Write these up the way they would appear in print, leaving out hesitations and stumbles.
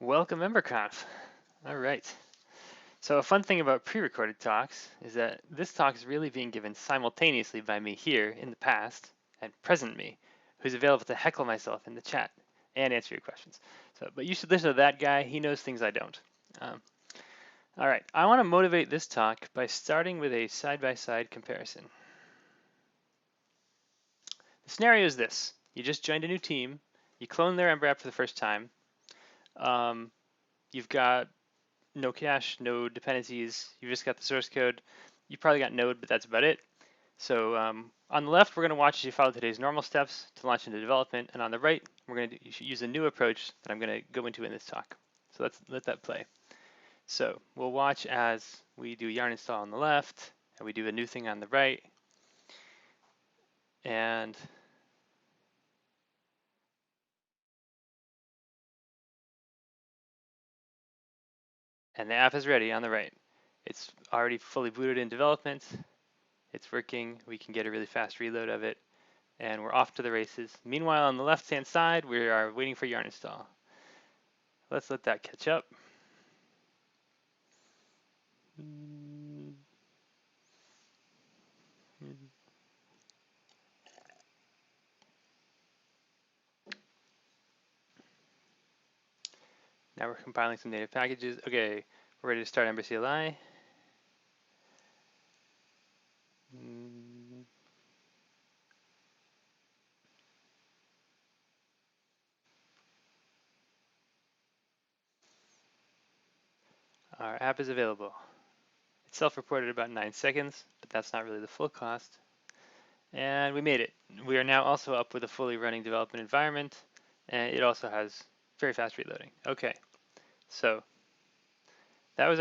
Welcome, EmberConf. All right. So a fun thing about pre-recorded talks is that this talk is really being given simultaneously by me here in the past and present me, who's available to heckle myself in the chat and answer your questions. But you should listen to that guy. He knows things I don't. Um, all right. I want to motivate this talk by starting with a side-by-side comparison. The scenario is this. You just joined a new team. You clone their Ember app for the first time. You've got no cache, no dependencies. You've just got the source code. You probably got Node, but that's about it. So on the left, we're going to watch as you follow today's normal steps to launch into development. And on the right, we're going to use a new approach that I'm going to go into in this talk. So let's let that play. So we'll watch as we do yarn install on the left, and we do a new thing on the right. And the app is ready on the right. It's already fully booted in development. It's working. We can get a really fast reload of it. And we're off to the races. Meanwhile, on the left-hand side, we are waiting for yarn install. Let's let that catch up. Now we're compiling some native packages. Okay, we're ready to start EmberCLI. Our app is available. It's self-reported about 9 seconds, but that's not really the full cost. And we made it. We are now also up with a fully running development environment, and it also has very fast reloading. Okay, so that was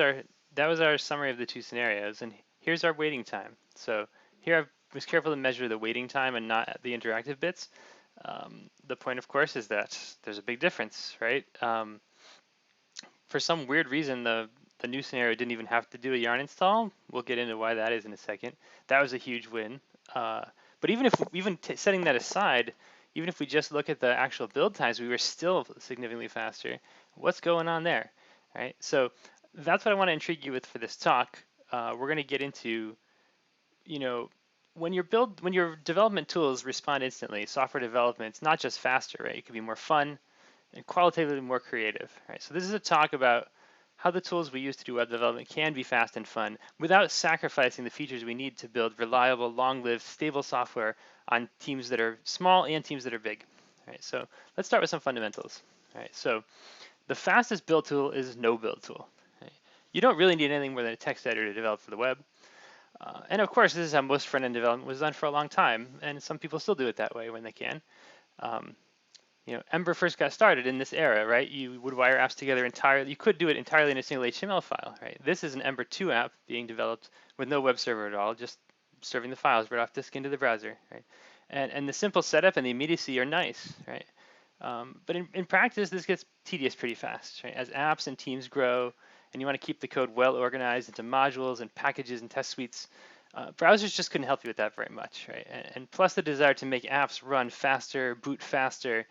our summary of the two scenarios, and here's our waiting time. So here I was careful to measure the waiting time and not the interactive bits. The point, of course, is that there's a big difference, right? For some weird reason, the new scenario didn't even have to do a yarn install. We'll get into why that is in a second. That was a huge win. But even setting that aside, even if we just look at the actual build times, we were still significantly faster. What's going on there, right? So that's what I want to intrigue you with for this talk. We're going to get into, when your development tools respond instantly, software development, it's not just faster, right? It can be more fun and qualitatively more creative, right? So this is a talk about how the tools we use to do web development can be fast and fun without sacrificing the features we need to build reliable, long-lived, stable software on teams that are small and teams that are big. All right, so let's start with some fundamentals. All right, so the fastest build tool is no build tool. Right? You don't really need anything more than a text editor to develop for the web. And of course, this is how most front-end development was done for a long time, and some people still do it that way when they can. Ember first got started in this era, right? You would wire apps together entirely. You could do it entirely in a single HTML file, right? This is an Ember 2 app being developed with no web server at all, just serving the files right off disk into the browser, right? And the simple setup and the immediacy are nice, right? But in practice, this gets tedious pretty fast, right? As apps and teams grow, and you want to keep the code well organized into modules and packages and test suites, browsers just couldn't help you with that very much, right? And plus the desire to make apps run faster, boot faster,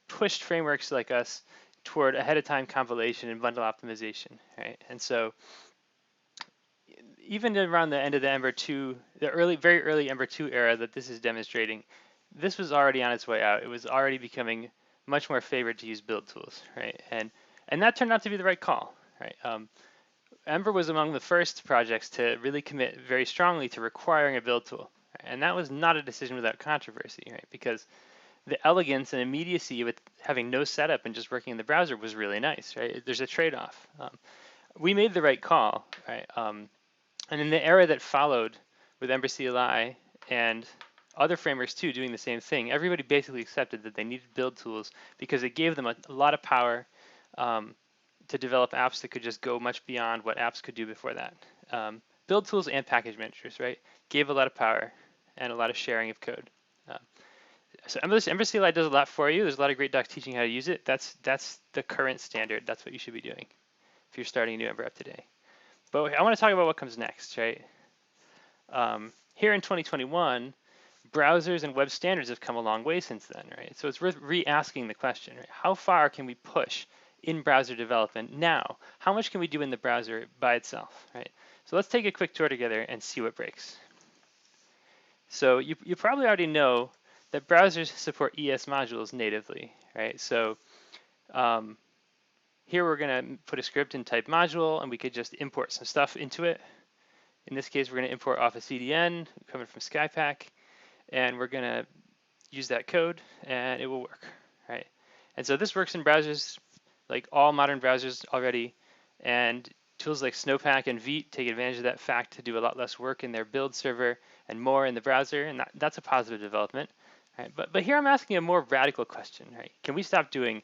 pushed frameworks like us toward ahead of time compilation and bundle optimization, right? And so even around the end of the Ember 2, the very early Ember 2 era that this is demonstrating, this was already on its way out. It was already becoming much more favored to use build tools, right? And that turned out to be the right call, right? Ember was among the first projects to really commit very strongly to requiring a build tool, right? And that was not a decision without controversy, right? Because the elegance and immediacy with having no setup and just working in the browser was really nice, right? There's a trade-off. We made the right call, right? And in the era that followed with EmberCLI and other frameworks too doing the same thing, everybody basically accepted that they needed build tools because it gave them a lot of power to develop apps that could just go much beyond what apps could do before that. Build tools and package managers, right? Gave a lot of power and a lot of sharing of code. So EmberCLI does a lot for you. There's a lot of great docs teaching how to use it. That's the current standard. That's what you should be doing if you're starting a new Ember app today. But I want to talk about what comes next, right? Here in 2021, browsers and web standards have come a long way since then, right? So it's worth re-asking the question, right? How far can we push in-browser development. Now, how much can we do in the browser by itself, right? So let's take a quick tour together and see what breaks. So you probably already know that browsers support ES modules natively, right? So here we're going to put a script in type module, and we could just import some stuff into it. In this case, we're going to import off a CDN coming from Snowpack, and we're going to use that code, and it will work, right? And so this works in browsers, like all modern browsers already, and tools like Snowpack and Vite take advantage of that fact to do a lot less work in their build server and more in the browser, and that's a positive development. Right? But here I'm asking a more radical question, right? Can we stop doing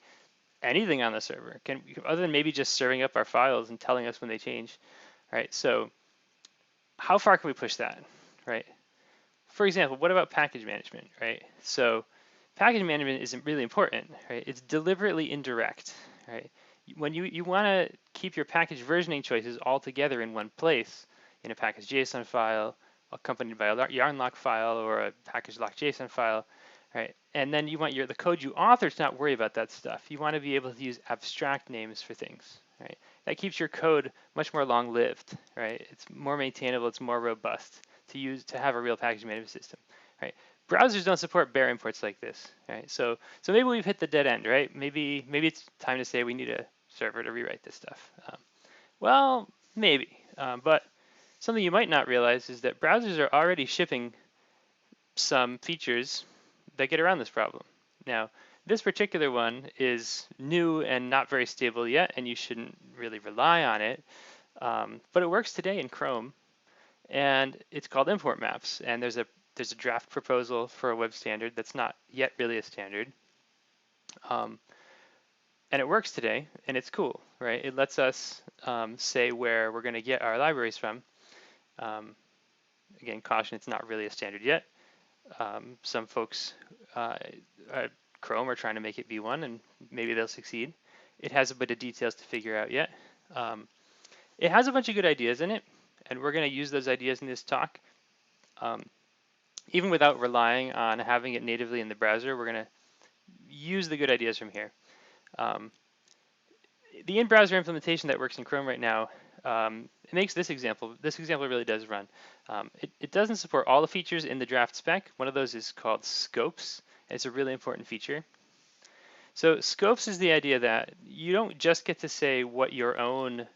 anything on the server? Other than maybe just serving up our files and telling us when they change, right? So how far can we push that, right? For example, what about package management, right? So package management isn't really important, right? It's deliberately indirect, right? When you want to keep your package versioning choices all together in one place, in a package JSON file, accompanied by a yarn lock file or a package lock JSON file, right? And then you want the code you author to not worry about that stuff. You want to be able to use abstract names for things, right? That keeps your code much more long-lived, right? It's more maintainable, it's more robust to have a real package management system, right? Browsers don't support bare imports like this, right? So maybe we've hit the dead end, right? Maybe it's time to say we need a server to rewrite this stuff. Well, maybe, but something you might not realize is that browsers are already shipping some features that get around this problem. Now, this particular one is new and not very stable yet, and you shouldn't really rely on it, but it works today in Chrome, and it's called import maps, and there's a draft proposal for a web standard that's not yet really a standard. And it works today, and it's cool, right? It lets us say where we're going to get our libraries from. Again, caution, it's not really a standard yet. Some folks at Chrome are trying to make it V1, and maybe they'll succeed. It has a bit of details to figure out yet. It has a bunch of good ideas in it, and we're going to use those ideas in this talk. Even without relying on having it natively in the browser, we're going to use the good ideas from here. The in-browser implementation that works in Chrome right now, it makes this example really does run. It doesn't support all the features in the draft spec. One of those is called scopes. It's a really important feature. So scopes is the idea that you don't just get to say what your own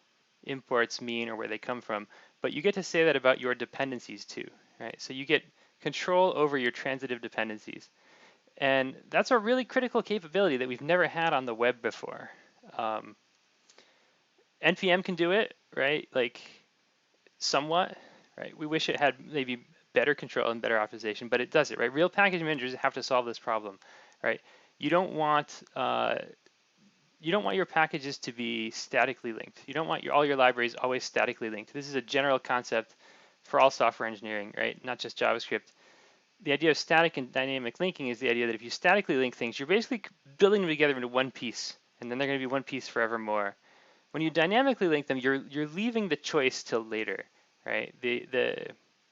imports mean or where they come from, but you get to say that about your dependencies too, right? So you get control over your transitive dependencies. And that's a really critical capability that we've never had on the web before. NPM can do it, right? Like somewhat, right? We wish it had maybe better control and better optimization, but it does it, right? Real package managers have to solve this problem, right? You don't want your packages to be statically linked. You don't want all your libraries always statically linked. This is a general concept for all software engineering, right? Not just JavaScript. The idea of static and dynamic linking is the idea that if you statically link things, you're basically building them together into one piece, and then they're going to be one piece forevermore. When you dynamically link them, you're leaving the choice till later, right?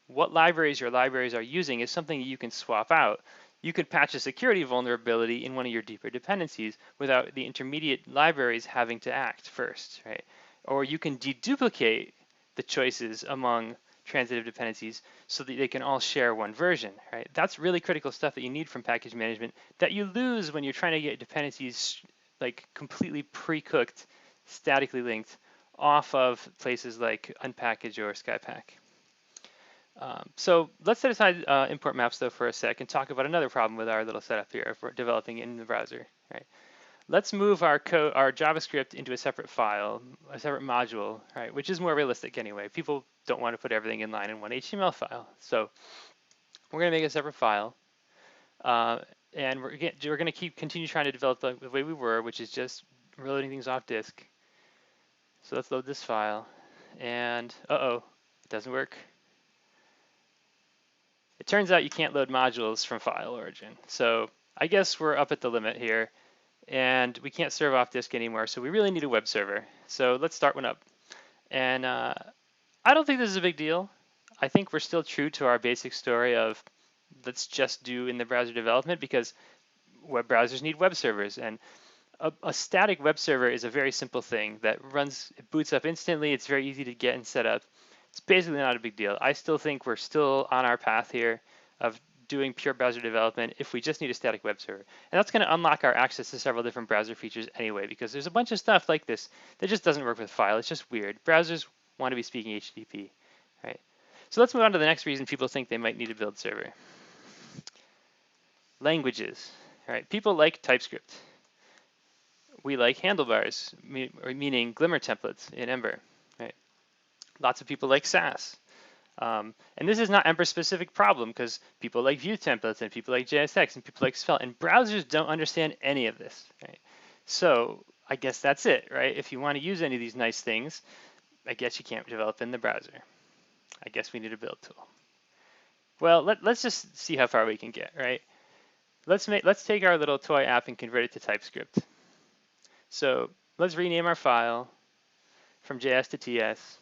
What libraries your libraries are using is something you can swap out. You could patch a security vulnerability in one of your deeper dependencies without the intermediate libraries having to act first, right? Or you can deduplicate the choices among transitive dependencies so that they can all share one version, right? That's really critical stuff that you need from package management that you lose when you're trying to get dependencies like completely pre-cooked, statically linked off of places like Unpackage or Snowpack. So let's set aside import maps though for a sec and talk about another problem with our little setup here if we're developing in the browser, right? Let's move our JavaScript into a separate file, a separate module, right? Which is more realistic anyway. People don't want to put everything in line in one HTML file. So we're going to make a separate file. And we're going to continue trying to develop the way we were, which is just loading things off disk. So let's load this file. And it doesn't work. It turns out you can't load modules from file origin. So I guess we're up at the limit here. And we can't serve off disk anymore, so we really need a web server. So let's start one up. And I don't think this is a big deal. I think we're still true to our basic story of let's just do in the browser development because web browsers need web servers. And a static web server is a very simple thing that it boots up instantly. It's very easy to get and set up. It's basically not a big deal. I still think we're still on our path here of doing pure browser development if we just need a static web server. And that's going to unlock our access to several different browser features anyway, because there's a bunch of stuff like this that just doesn't work with file. It's just weird. Browsers want to be speaking HTTP, right? So let's move on to the next reason people think they might need a build server. Languages, right? People like TypeScript. We like handlebars, meaning Glimmer templates in Ember, right? Lots of people like Sass. And this is not Ember-specific problem because people like Vue templates and people like JSX and people like Svelte, and browsers don't understand any of this, right? So I guess that's it, right? If you want to use any of these nice things, I guess you can't develop in the browser. I guess we need a build tool. Well, let's just see how far we can get, right? Let's take our little toy app and convert it to TypeScript. So let's rename our file from JS to TS.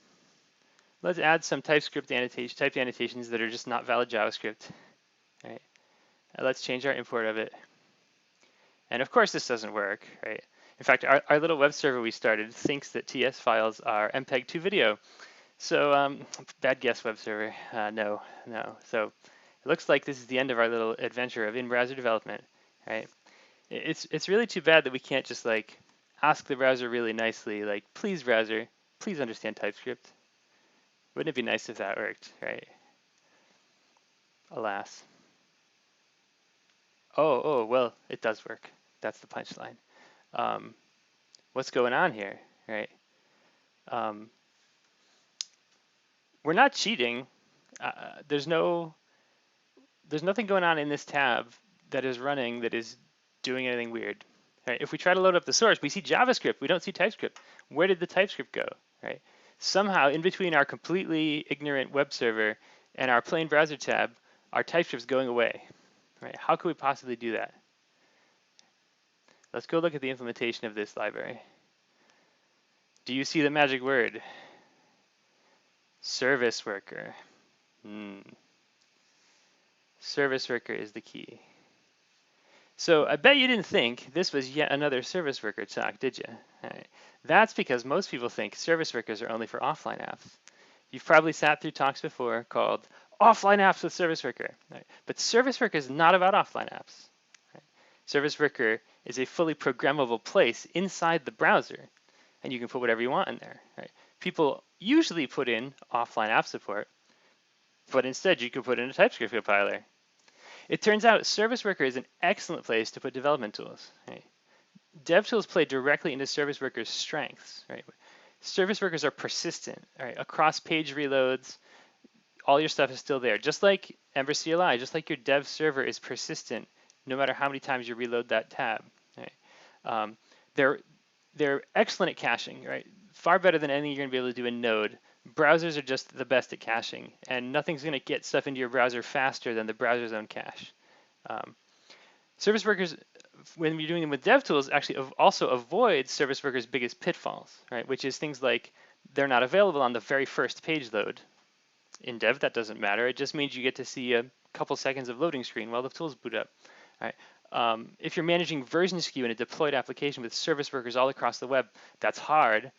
Let's add some TypeScript typed annotations that are just not valid JavaScript. Right? And let's change our import of it. And of course this doesn't work, right? In fact, our little web server we started thinks that TS files are MPEG-2 video. So bad guess, web server. No. So it looks like this is the end of our little adventure of in-browser development, right? It's really too bad that we can't just like ask the browser really nicely, like, please browser, please understand TypeScript. Wouldn't it be nice if that worked, right? Alas. Oh, well, it does work. That's the punchline. What's going on here, right? We're not cheating. There's nothing going on in this tab that is running that is doing anything weird. Right? If we try to load up the source, we see JavaScript. We don't see TypeScript. Where did the TypeScript go? Right? Somehow, in between our completely ignorant web server and our plain browser tab, our TypeScript's going away. Right? How could we possibly do that? Let's go look at the implementation of this library. Do you see the magic word? Service worker. Service worker is the key. So I bet you didn't think this was yet another service worker talk, did you? Right. That's because most people think service workers are only for offline apps. You've probably sat through talks before called offline apps with service worker. Right. But service worker is not about offline apps. Right. Service worker is a fully programmable place inside the browser, and you can put whatever you want in there. Right. People usually put in offline app support, but instead you can put in a TypeScript compiler. It turns out Service Worker is an excellent place to put development tools. Right? Dev tools play directly into Service Worker's strengths. Right? Service Workers are persistent. Right? Across page reloads, all your stuff is still there. Just like Ember CLI, just like your dev server is persistent no matter how many times you reload that tab. Right? They're excellent at caching. Right? Far better than anything you're going to be able to do in Node. Browsers are just the best at caching, and nothing's going to get stuff into your browser faster than the browser's own cache. Service workers, when you're doing them with dev tools, actually also avoid service workers' biggest pitfalls, right? Which is things like they're not available on the very first page load. In dev, that doesn't matter. It just means you get to see a couple seconds of loading screen while the tools boot up. Right? If you're managing version skew in a deployed application with service workers all across the web, that's hard.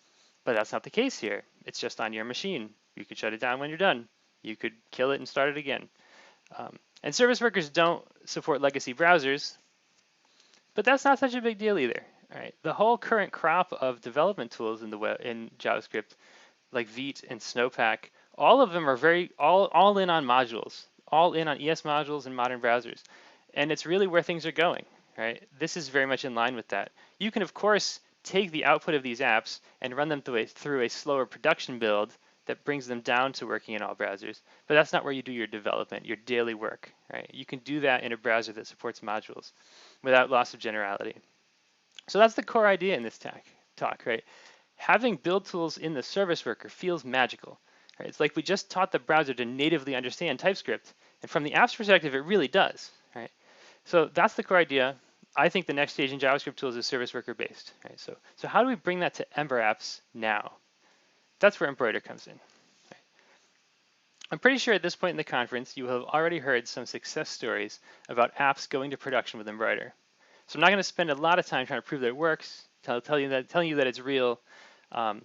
But that's not the case here. It's just on your machine. You could shut it down when you're done. You could kill it and start it again. And service workers don't support legacy browsers, but that's not such a big deal either. Right? The whole current crop of development tools in JavaScript, like Vite and Snowpack, all of them are all in on modules, all in on ES modules and modern browsers. And it's really where things are going. Right? This is very much in line with that. You can, of course, take the output of these apps and run them through a slower production build that brings them down to working in all browsers. But that's not where you do your development, your daily work. Right? You can do that in a browser that supports modules without loss of generality. So that's the core idea in this talk, right? Having build tools in the service worker feels magical. Right? It's like we just taught the browser to natively understand TypeScript, and from the app's perspective, it really does. Right? So that's the core idea. I think the next stage in JavaScript tools is service worker based. Right? So how do we bring that to Ember apps now? That's where Embroider comes in. Right? I'm pretty sure at this point in the conference, you have already heard some success stories about apps going to production with Embroider. So I'm not going to spend a lot of time trying to prove that it works, telling you that it's real. Um,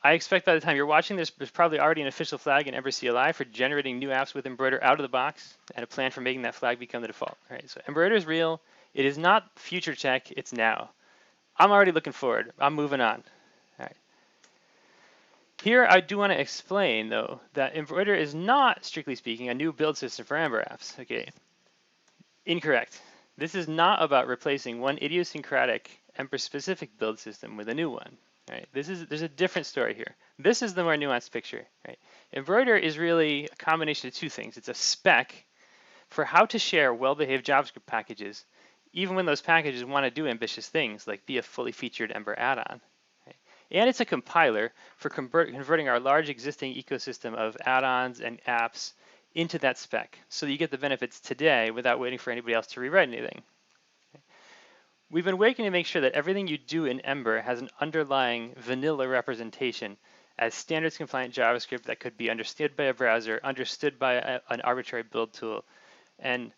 I expect by the time you're watching this, there's probably already an official flag in EmberCLI for generating new apps with Embroider out of the box, and a plan for making that flag become the default. Right? So Embroider is real. It is not future tech. It's now. I'm already looking forward. I'm moving on. All right. Here, I do want to explain, though, that Embroider is not, strictly speaking, a new build system for Ember apps. Okay, incorrect. This is not about replacing one idiosyncratic Ember-specific build system with a new one. Right? There's a different story here. This is the more nuanced picture. Right? Embroider is really a combination of two things. It's a spec for how to share well-behaved JavaScript packages, even when those packages want to do ambitious things, like be a fully featured Ember add-on. And it's a compiler for converting our large existing ecosystem of add-ons and apps into that spec, so that you get the benefits today without waiting for anybody else to rewrite anything. We've been working to make sure that everything you do in Ember has an underlying vanilla representation as standards compliant JavaScript that could be understood by a browser, understood by an arbitrary build tool, and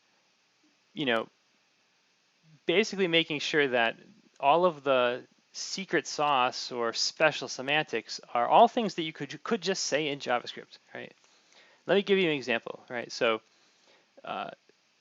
basically making sure that all of the secret sauce or special semantics are all things that you could just say in JavaScript, right? Let me give you an example, right? So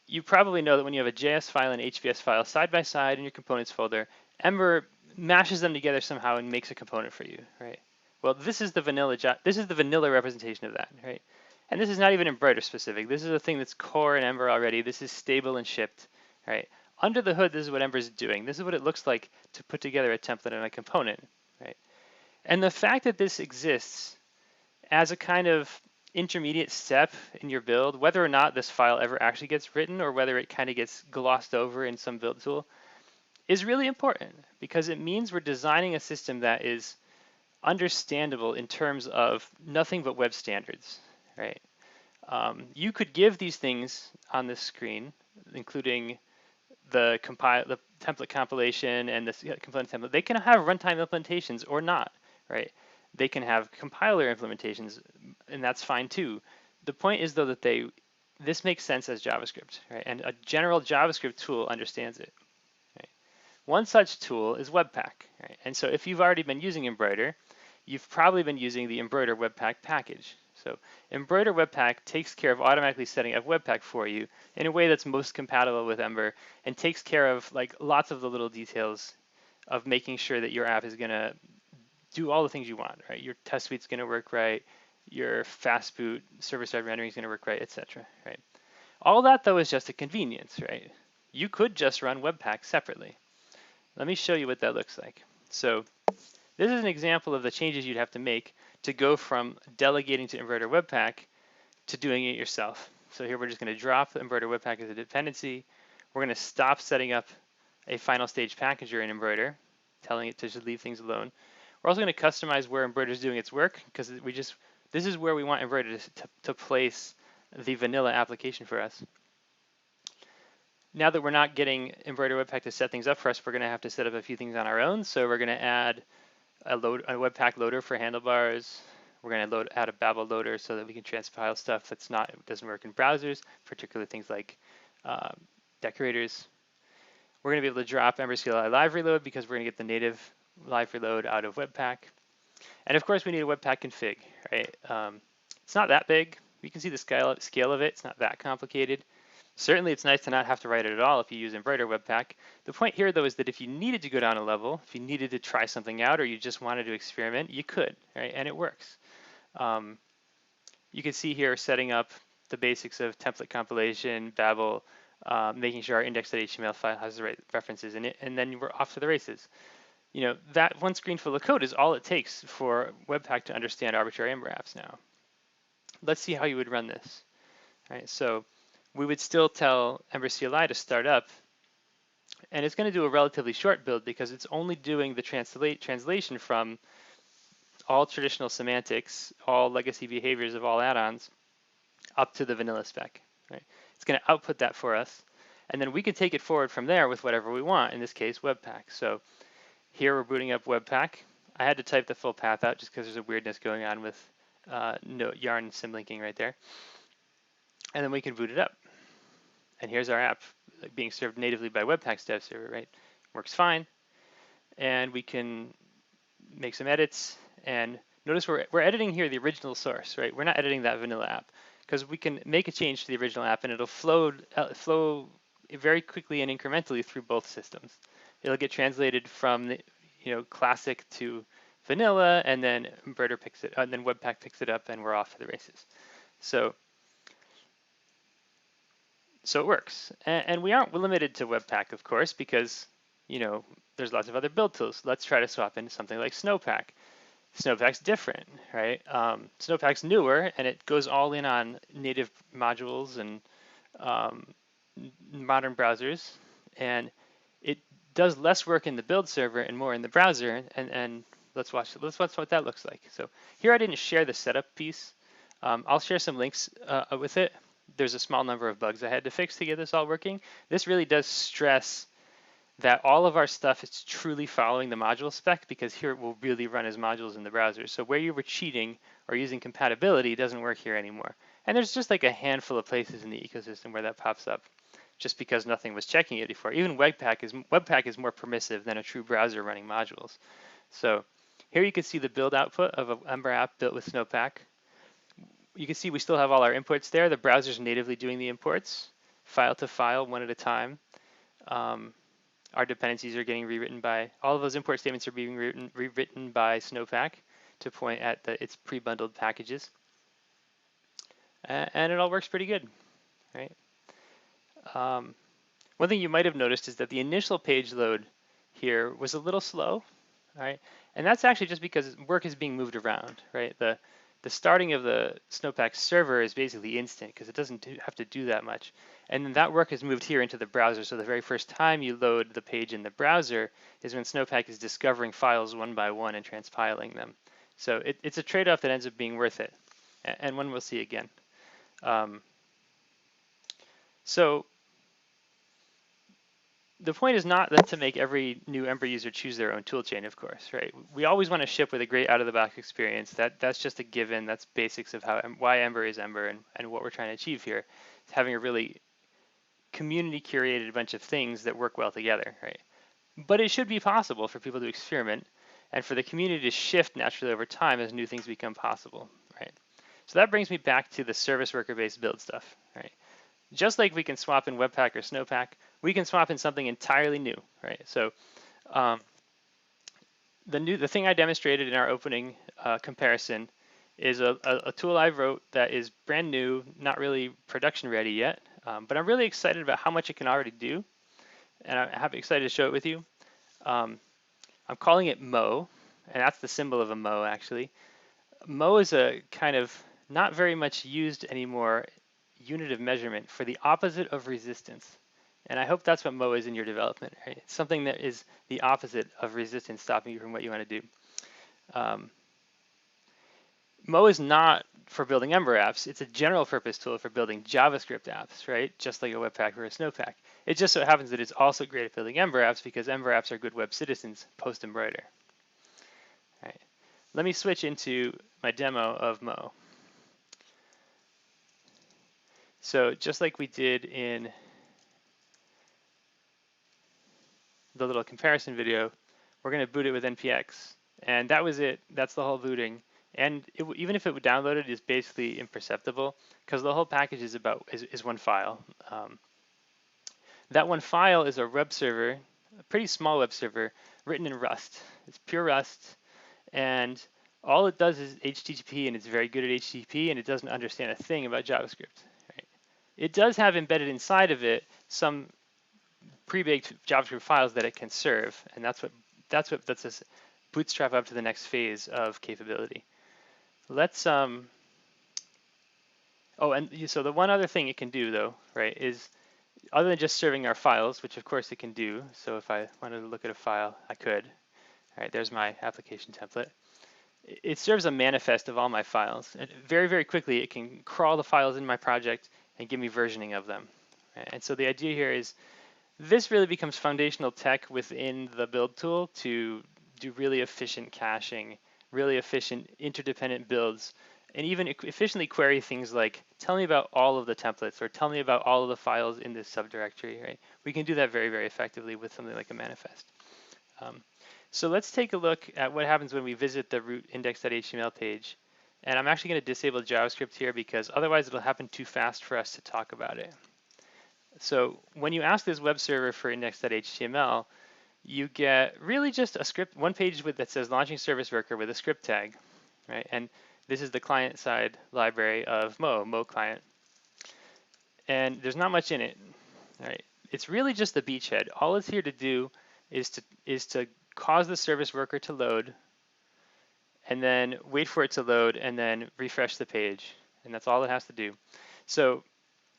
you probably know that when you have a JS file and HBS file side by side in your components folder, Ember mashes them together somehow and makes a component for you, right? Well, this is the vanilla representation of that, right? And this is not even Embroider specific. This is a thing that's core in Ember already. This is stable and shipped, right? Under the hood, this is what Ember is doing. This is what it looks like to put together a template and a component, right? And the fact that this exists as a kind of intermediate step in your build, whether or not this file ever actually gets written or whether it kind of gets glossed over in some build tool, is really important because it means we're designing a system that is understandable in terms of nothing but web standards, right? You could give these things on this screen, including the template compilation and the component template. They can have runtime implementations or not, right? They can have compiler implementations, and that's fine too. The point is though that this makes sense as JavaScript, right? And a general JavaScript tool understands it. Right? One such tool is Webpack, right? And so if you've already been using Embroider, you've probably been using the Embroider Webpack package. So Embroider Webpack takes care of automatically setting up Webpack for you in a way that's most compatible with Ember and takes care of like lots of the little details of making sure that your app is going to do all the things you want, right? Your test suite's going to work right, your fast boot server-side rendering is going to work right, etc. Right? All that though is just a convenience, right? You could just run Webpack separately. Let me show you what that looks like. So this is an example of the changes you'd have to make to go from delegating to Embroider Webpack to doing it yourself. So here we're just going to drop Embroider Webpack as a dependency. We're going to stop setting up a final stage packager in Embroider, telling it to just leave things alone. We're also going to customize where Embroider is doing its work because this is where we want Embroider to place the vanilla application for us. Now that we're not getting Embroider Webpack to set things up for us, we're going to have to set up a few things on our own. So we're going to add a Webpack loader for handlebars. We're going to add a Babel loader so that we can transpile stuff doesn't work in browsers, particularly things like decorators. We're going to be able to drop EmberCLI live reload because we're going to get the native live reload out of Webpack. And of course, we need a Webpack config, right? It's not that big. You can see the scale of it. It's not that complicated. Certainly, it's nice to not have to write it at all if you use Embroider Webpack. The point here, though, is that if you needed to go down a level, if you needed to try something out, or you just wanted to experiment, you could, right? And it works. You can see here setting up the basics of template compilation, Babel, making sure our index.html file has the right references in it, and then we're off to the races. That one screen full of code is all it takes for Webpack to understand arbitrary Ember apps now. Let's see how you would run this. All right, so we would still tell EmberCLI to start up, and it's going to do a relatively short build because it's only doing the translation from all traditional semantics, all legacy behaviors of all add-ons, up to the vanilla spec. Right? It's going to output that for us, and then we can take it forward from there with whatever we want, in this case, Webpack. So here we're booting up Webpack. I had to type the full path out just because there's a weirdness going on with yarn symlinking right there. And then we can boot it up. And here's our app. being served natively by Webpack's dev server, right? Works fine. And we can make some edits. And notice we're editing here the original source, right? We're not editing that vanilla app because we can make a change to the original app and it'll flow very quickly and incrementally through both systems. It'll get translated from the, classic to vanilla, and then and then Webpack picks it up, and we're off to the races. So it works, and we aren't limited to Webpack, of course, because there's lots of other build tools. Let's try to swap into something like Snowpack. Snowpack's different, right? Snowpack's newer, and it goes all in on native modules and modern browsers, and it does less work in the build server and more in the browser. And let's watch what that looks like. So here I didn't share the setup piece. I'll share some links with it. There's a small number of bugs I had to fix to get this all working. This really does stress that all of our stuff is truly following the module spec, because here it will really run as modules in the browser. So where you were cheating or using compatibility doesn't work here anymore. And there's just like a handful of places in the ecosystem where that pops up, just because nothing was checking it before. Even Webpack is more permissive than a true browser running modules. So here you can see the build output of an Ember app built with Snowpack. You can see we still have all our imports there. The browser's natively doing the imports, file to file, one at a time. Our dependencies are getting rewritten by, all of those import statements are being rewritten by Snowpack to point at its pre-bundled packages. And it all works pretty good, right? One thing you might have noticed is that the initial page load here was a little slow, right? And that's actually just because work is being moved around, right? The starting of the Snowpack server is basically instant because it doesn't have to do that much. And then that work is moved here into the browser. So the very first time you load the page in the browser is when Snowpack is discovering files one by one and transpiling them. So it's a trade-off that ends up being worth it, and one we'll see again. So the point is not that to make every new Ember user choose their own toolchain, of course, right? We always want to ship with a great out-of-the-box experience. That's just a given. That's basics of why Ember is Ember and what we're trying to achieve here. It's having a really community-curated bunch of things that work well together, right? But it should be possible for people to experiment and for the community to shift naturally over time as new things become possible, right? So that brings me back to the service worker-based build stuff, right? Just like we can swap in Webpack or Snowpack, we can swap in something entirely new, right? So the thing I demonstrated in our opening comparison is a tool I wrote that is brand new, not really production ready yet, but I'm really excited about how much it can already do, and I'm excited to show it with you. I'm calling it Mo, and that's the symbol of a Mo, actually. Mo is a kind of not very much used anymore unit of measurement for the opposite of resistance. And I hope that's what Mo is in your development, right? It's something that is the opposite of resistance, stopping you from what you want to do. Mo is not for building Ember apps. It's a general purpose tool for building JavaScript apps, right? Just like a Webpack or a Snowpack. It just so happens that it's also great at building Ember apps because Ember apps are good web citizens post-embroider. All right. Let me switch into my demo of Mo. So just like we did in the little comparison video, we're going to boot it with npx. And that was it. That's the whole booting. And even if it would download it, it's basically imperceptible because the whole package is one file. That one file is a web server, a pretty small web server, written in Rust. It's pure Rust, and all it does is HTTP, and it's very good at HTTP, and it doesn't understand a thing about JavaScript. Right? It does have embedded inside of it some pre-baked JavaScript files that it can serve, and that's what lets us bootstrap up to the next phase of capability. Let's oh, and so the one other thing it can do though, right, is other than just serving our files, which of course it can do. So if I wanted to look at a file, I could. All right, there's my application template. It serves a manifest of all my files, and very, very quickly it can crawl the files in my project and give me versioning of them. And so the idea here is this really becomes foundational tech within the build tool to do really efficient caching, really efficient interdependent builds, and even efficiently query things like, tell me about all of the templates, or tell me about all of the files in this subdirectory, right? We can do that very, very effectively with something like a manifest. So let's take a look at what happens when we visit the root index.html page. And I'm actually going to disable JavaScript here because otherwise it'll happen too fast for us to talk about it. So when you ask this web server for index.html, you get really just a script, one page that says launching service worker with a script tag, right? And this is the client-side library of Mo client. And there's not much in it, right? It's really just the beachhead. All it's here to do is to cause the service worker to load, and then wait for it to load, and then refresh the page. And that's all it has to do. So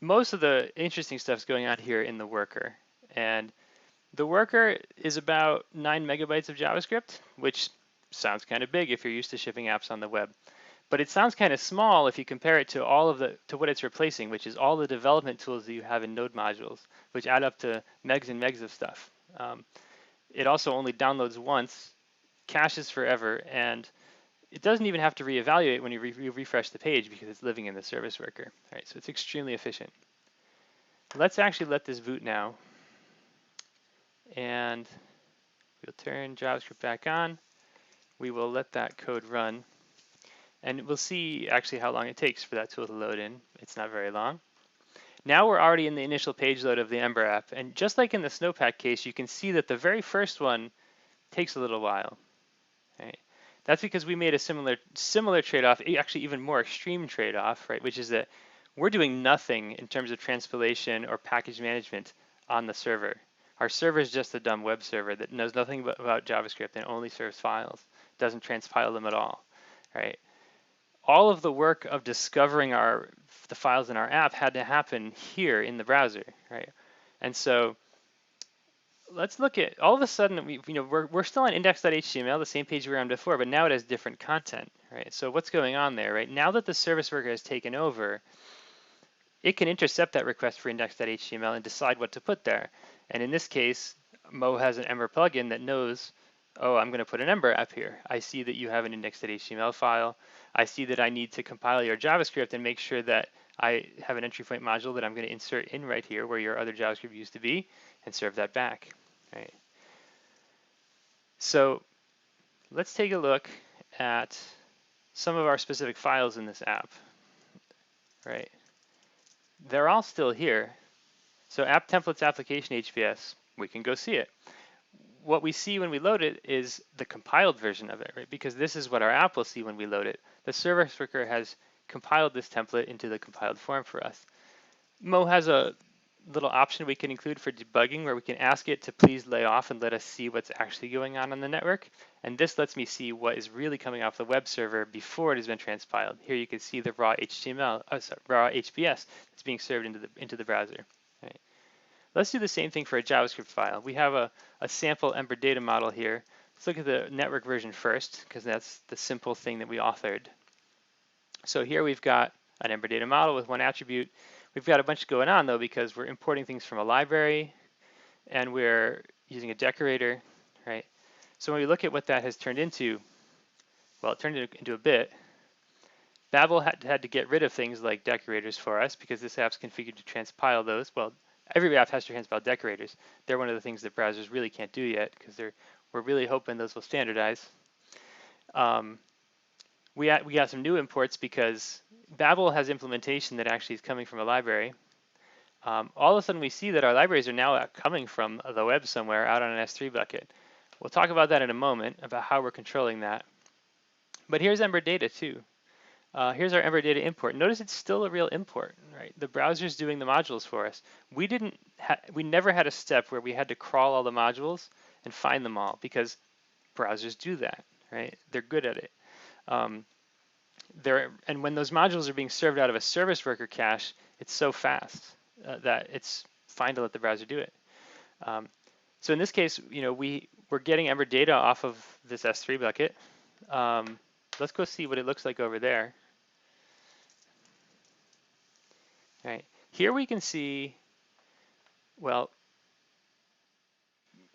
most of the interesting stuff is going on here in the worker. And the worker is about 9 megabytes of JavaScript, which sounds kind of big if you're used to shipping apps on the web. But it sounds kind of small if you compare it to what it's replacing, which is all the development tools that you have in Node modules, which add up to megs and megs of stuff. It also only downloads once, caches forever, and it doesn't even have to reevaluate when you refresh the page because it's living in the service worker. All right, so it's extremely efficient. Let's actually let this boot now. And we'll turn JavaScript back on. We will let that code run. And we'll see actually how long it takes for that tool to load in. It's not very long. Now we're already in the initial page load of the Ember app. And just like in the Snowpack case, you can see that the very first one takes a little while. Right? That's because we made a similar trade-off, actually even more extreme trade-off, right? Which is that we're doing nothing in terms of transpilation or package management on the server. Our server is just a dumb web server that knows nothing about JavaScript and only serves files, doesn't transpile them at all, right? All of the work of discovering the files in our app had to happen here in the browser, right? And so let's look at, all of a sudden, we're still on index.html, the same page we were on before, but now it has different content, right? So what's going on there, right? Now that the service worker has taken over, it can intercept that request for index.html and decide what to put there. And in this case, Mo has an Ember plugin that knows, oh, I'm going to put an Ember app here. I see that you have an index.html file. I see that I need to compile your JavaScript and make sure that I have an entry point module that I'm going to insert in right here where your other JavaScript used to be and serve that back. Right. So let's take a look at some of our specific files in this app. Right. They're all still here. So app templates application HPS, we can go see it. What we see when we load it is the compiled version of it, right? Because this is what our app will see when we load it. The service worker has compiled this template into the compiled form for us. Mo has a little option we can include for debugging where we can ask it to please lay off and let us see what's actually going on the network. And this lets me see what is really coming off the web server before it has been transpiled. Here you can see the raw HTML, raw HPS that's being served into the browser. Right. Let's do the same thing for a JavaScript file. We have a sample Ember data model here. Let's look at the network version first because that's the simple thing that we authored. So here we've got an Ember data model with one attribute. We've got a bunch going on though because we're importing things from a library and we're using a decorator, right? So when we look at what that has turned into, well, it turned it into a bit. Babel had to get rid of things like decorators for us because this app's configured to transpile those. Well, every app has to transpile decorators. They're one of the things that browsers really can't do yet because we're really hoping those will standardize. We got some new imports because Babel has implementation that actually is coming from a library. All of a sudden we see that our libraries are now coming from the web somewhere out on an S3 bucket. We'll talk about that in a moment, about how we're controlling that. But here's Ember data too. Here's our Ember data import. Notice it's still a real import, right? The browser's doing the modules for us. We never had a step where we had to crawl all the modules and find them all because browsers do that, right? They're good at it. And when those modules are being served out of a service worker cache, it's so fast that it's fine to let the browser do it. So in this case, we're getting Ember data off of this S3 bucket. Let's go see what it looks like over there. All right, here we can see, well,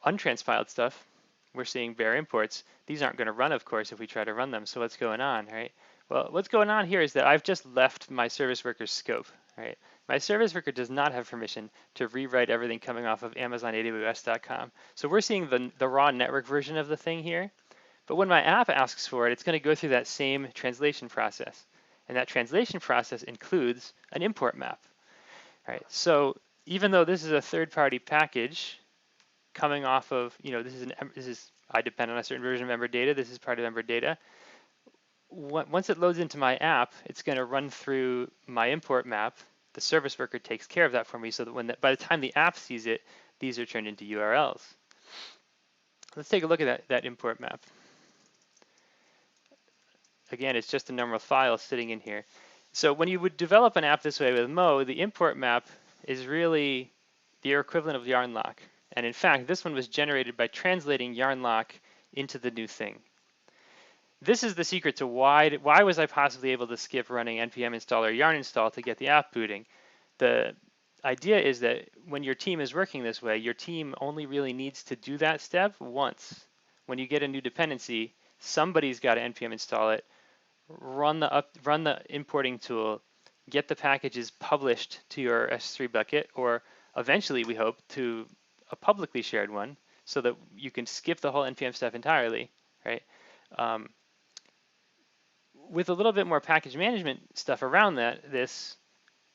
untranspiled stuff. We're seeing bare imports. These aren't going to run, of course, if we try to run them. So what's going on, right? Well, what's going on here is that I've just left my service worker's scope, right? My service worker does not have permission to rewrite everything coming off of AmazonAWS.com. So we're seeing the raw network version of the thing here. But when my app asks for it, it's going to go through that same translation process. And that translation process includes an import map, right? So even though this is a third-party package coming off of, I depend on a certain version of Ember data. This is part of Ember data. Once it loads into my app, it's going to run through my import map. The service worker takes care of that for me so that by the time the app sees it, these are turned into URLs. Let's take a look at that import map. Again, it's just a normal file sitting in here. So when you would develop an app this way with Mo, the import map is really the equivalent of yarnlock. And in fact, this one was generated by translating yarnlock into the new thing. This is the secret to why was I possibly able to skip running npm install or yarn install to get the app booting. The idea is that when your team is working this way, your team only really needs to do that step once. When you get a new dependency, somebody's got to npm install it, run the importing tool, get the packages published to your S3 bucket, or eventually, we hope, to a publicly shared one, so that you can skip the whole npm stuff entirely, right? With a little bit more package management stuff around this,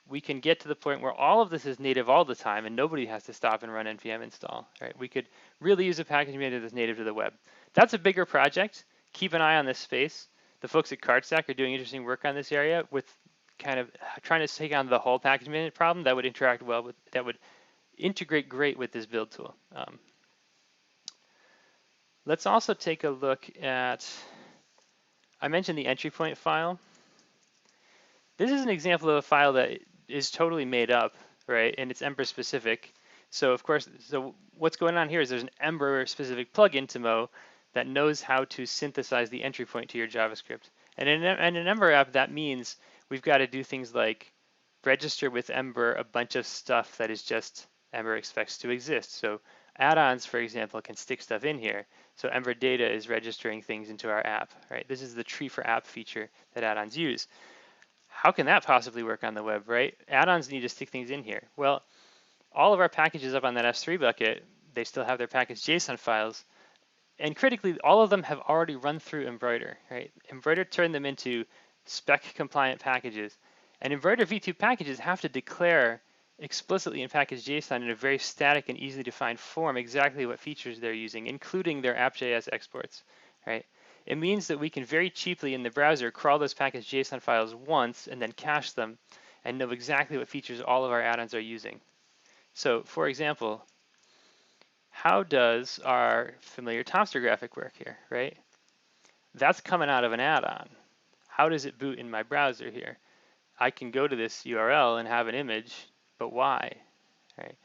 we can get to the point where all of this is native all the time and nobody has to stop and run npm install, right? We could really use a package manager that's native to the web. That's a bigger project. Keep an eye on this space. The folks at CardStack are doing interesting work on this area with kind of trying to take on the whole package management problem that would interact well with, that would integrate great with this build tool. Let's also take a look at, I mentioned the entry point file. This is an example of a file that is totally made up, right? And it's Ember specific. So of course, what's going on here is there's an Ember specific plugin to Mo that knows how to synthesize the entry point to your JavaScript. And in an Ember app, that means we've got to do things like register with Ember a bunch of stuff that is just Ember expects to exist. So add-ons, for example, can stick stuff in here. So Ember data is registering things into our app, right? This is the tree for app feature that add-ons use. How can that possibly work on the web, right? Add-ons need to stick things in here. Well, all of our packages up on that S3 bucket, they still have their package JSON files. And critically, all of them have already run through Embroider, right? Embroider turned them into spec compliant packages. And Embroider v2 packages have to declare explicitly in package JSON in a very static and easily defined form exactly what features they're using, including their app.js exports, right? It means that we can very cheaply in the browser crawl those package JSON files once and then cache them and know exactly what features all of our add-ons are using. So for example, how does our familiar Topster graphic work here, right? That's coming out of an add-on. How does it boot in my browser here? I can go to this URL and have an image, but why, right?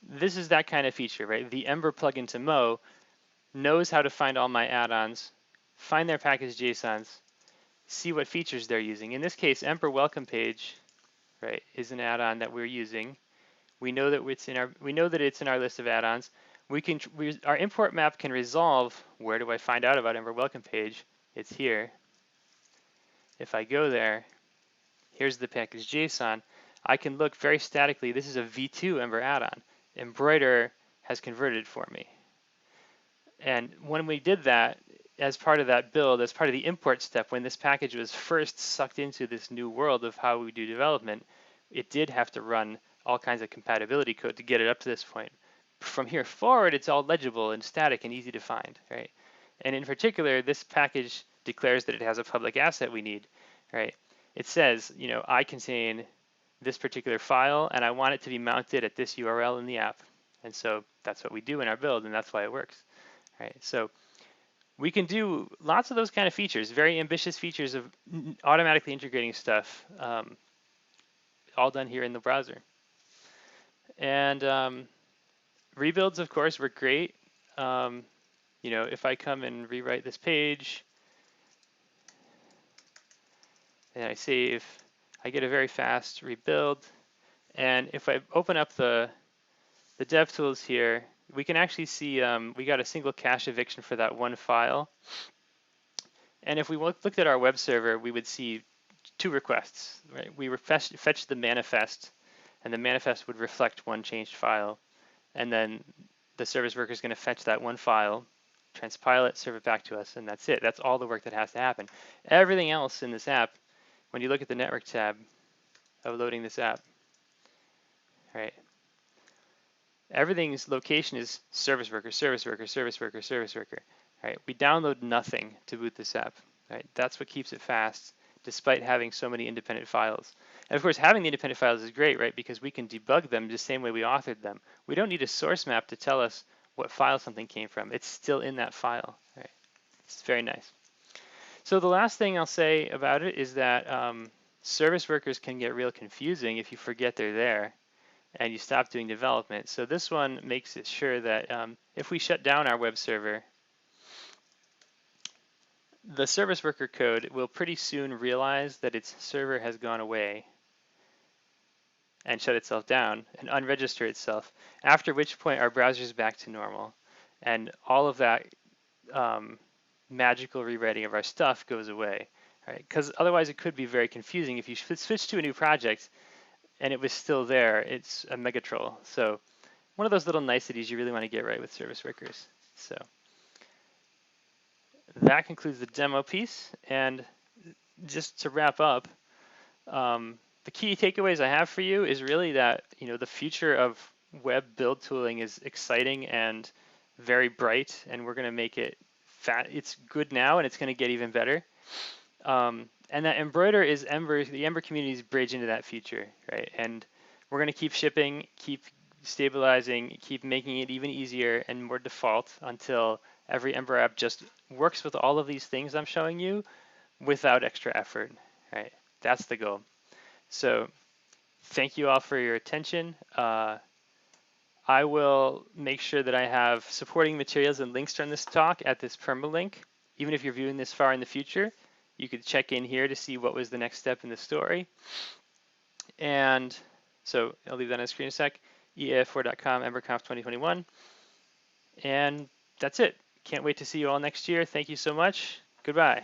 This is that kind of feature, right? The Ember plugin to Mo knows how to find all my add-ons, find their package JSONs, see what features they're using. In this case, Ember welcome page, right, is an add-on that we're using. We know that it's in our list of add-ons. Our import map can resolve where do I find out about Ember welcome page? It's here. If I go there, here's the package JSON. I can look very statically. This is a v2 Ember add-on. Embroider has converted for me. And when we did that, as part of that build, as part of the import step, when this package was first sucked into this new world of how we do development, it did have to run all kinds of compatibility code to get it up to this point. From here forward, it's all legible and static and easy to find, right? And in particular, this package declares that it has a public asset we need, right? It says, I contain this particular file and I want it to be mounted at this URL in the app. And so that's what we do in our build, and that's why it works, right? So we can do lots of those kind of features, very ambitious features of automatically integrating stuff, all done here in the browser. And rebuilds, of course, work great. If I come and rewrite this page and I save, I get a very fast rebuild. And if I open up the DevTools here, we can actually see we got a single cache eviction for that one file. And if we looked at our web server, we would see two requests, right? We would fetch the manifest, and the manifest would reflect one changed file. And then the service worker is going to fetch that one file, transpile it, serve it back to us, and that's it. That's all the work that has to happen. Everything else in this app, when you look at the network tab of loading this app, right? Everything's location is service worker, service worker, service worker, service worker. Right? We download nothing to boot this app. Right? That's what keeps it fast, despite having so many independent files. And of course, having the independent files is great, right? Because we can debug them the same way we authored them. We don't need a source map to tell us what file something came from. It's still in that file. Right? It's very nice. So the last thing I'll say about it is that service workers can get real confusing if you forget they're there and you stop doing development. So this one makes it sure that if we shut down our web server, the service worker code will pretty soon realize that its server has gone away and shut itself down and unregister itself, after which point our browser is back to normal. And all of that magical rewriting of our stuff goes away, right? Because otherwise it could be very confusing. If you switch to a new project and it was still there, it's a mega troll. So one of those little niceties you really want to get right with service workers. So that concludes the demo piece. And just to wrap up, the key takeaways I have for you is really that the future of web build tooling is exciting and very bright, and we're going to make it it's good now, and it's going to get even better. And that Embroider is the Ember community's bridge into that future, right? And we're going to keep shipping, keep stabilizing, keep making it even easier and more default until every Ember app just works with all of these things I'm showing you without extra effort, right? That's the goal. So thank you all for your attention. I will make sure that I have supporting materials and links from this talk at this permalink. Even if you're viewing this far in the future, you could check in here to see what was the next step in the story. And so I'll leave that on the screen a sec. EAF4.com, EmberConf 2021. And that's it. Can't wait to see you all next year. Thank you so much. Goodbye.